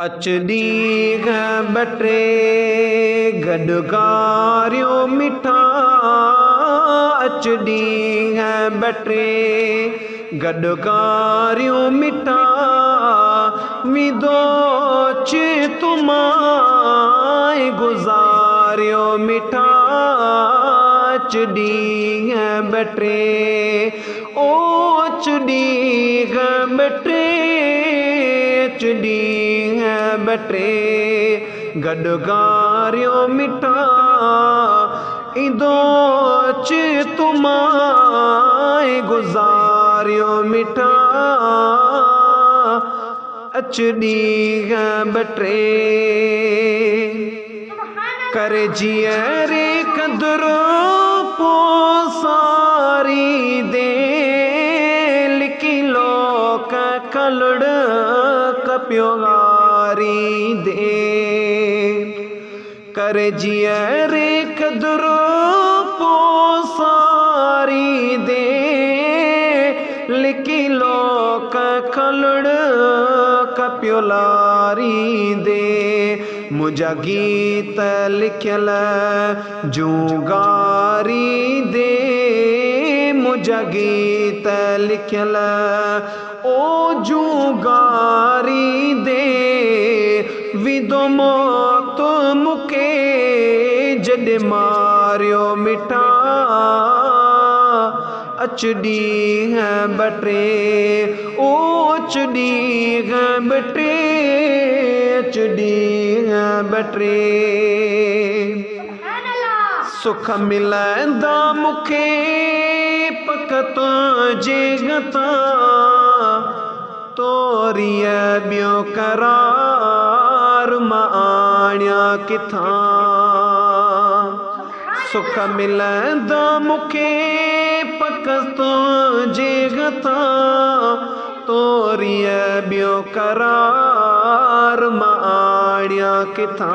अचड़ी बटे गडगारियों मिठा अचड़ी बटे गडगारियों मिठा विदोच तुम्हारे गुजारियों मिठा अचड़ी बटे ओ अचड़ी बटे अचड़ी बटे गडगारियों मिठा इंदोच तुम्हारे गुजारियों मिठा अचड़ी बटे कर जियरे कदरो पोसारी दे लिखी लोक कलड़ कप्योगारी दे कर जियरे कदरो पोसारी दे लिखी लोक कलड़ कप्योलारी दे मुझा गीत लिखल जूगारी दे मुझा गीत लिखल ओ जूगारी दे विदो मौत मुके जड मारियो मिठा अचड़ी बटे ओ अचड़ी बटे अचड़ी बटे सुख मिलंदा मुखे पकतो जे गता तोरिय बियो करार माण्या किथा सुख मिलंदा मुखे पकतो जे गता तोरिय बियो करार माण्या किथा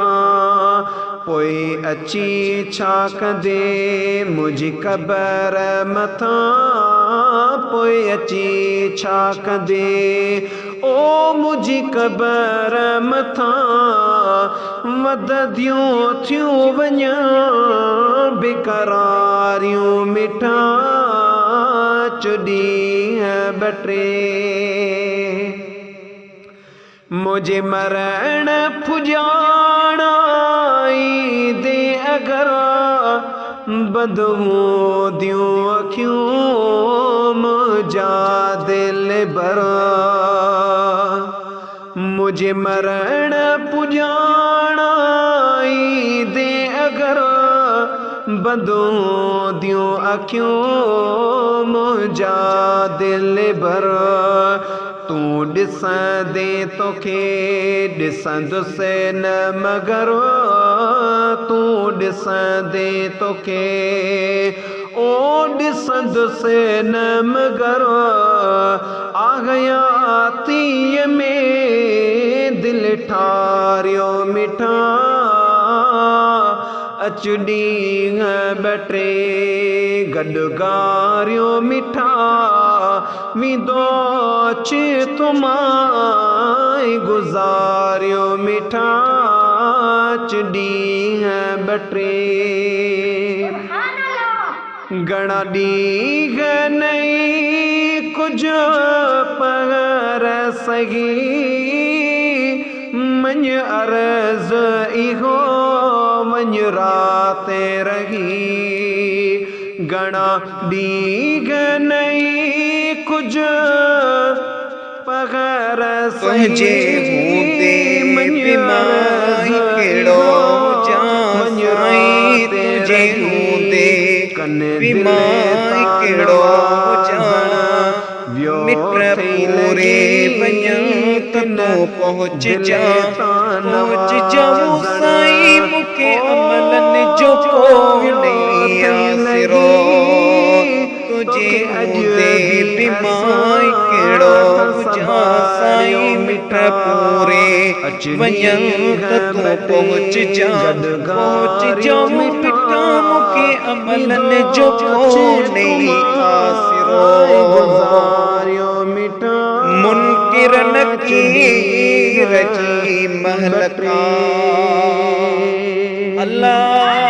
पोइ अची छा कंदे मुझी क़बर मथा पोइ अची छा कंदे ओ मुझी क़बर मथा मददियूं थियूं वञा बेकरारियूं मिठा चुड़ी बटे मुझे मरण पुजाणाई दे अगर बदमूं दियूं अखियूं मुझा दिल भरा मुझे मरण पुजाणाई दे अगर बदूं दियूं अखियूं मुझा दिल भरा तू ॾिसंदे तोखे ॾिसंदुसि न मगर तू ॾिसंदे तोखे ओ ॾिसंदुसि न मगर आगयातीअ में दिलि ठारियो मिठा अचड़ी बटे गडगारियों मिठा विदोच तुम्हारे गुजारियो मिठा अचड़ी बटे घणा ॾींह नहीं कुछ पगर सही मन अर्ज़ इहो मन रात रही घणा ॾींह नहीं कुछ पगर तुझे हूंदे बीमारी केड़ो जाई तुझे हूंदे बीमारी केड़ो मिट पूरे वञा त तो पहुँच जाऊं साईं मूंखे अमलन जो कोन्हे आसिरो तुझे हूंदे बीमारी केड़ो साईं मिट पूरे वञा त तू पहुँच जाऊं मिठा मूंखे अमलन जो कोन्हे आसिरो गुजारियो मिठा मुनकिर नकीर रची महल का। बटे। अल्लाह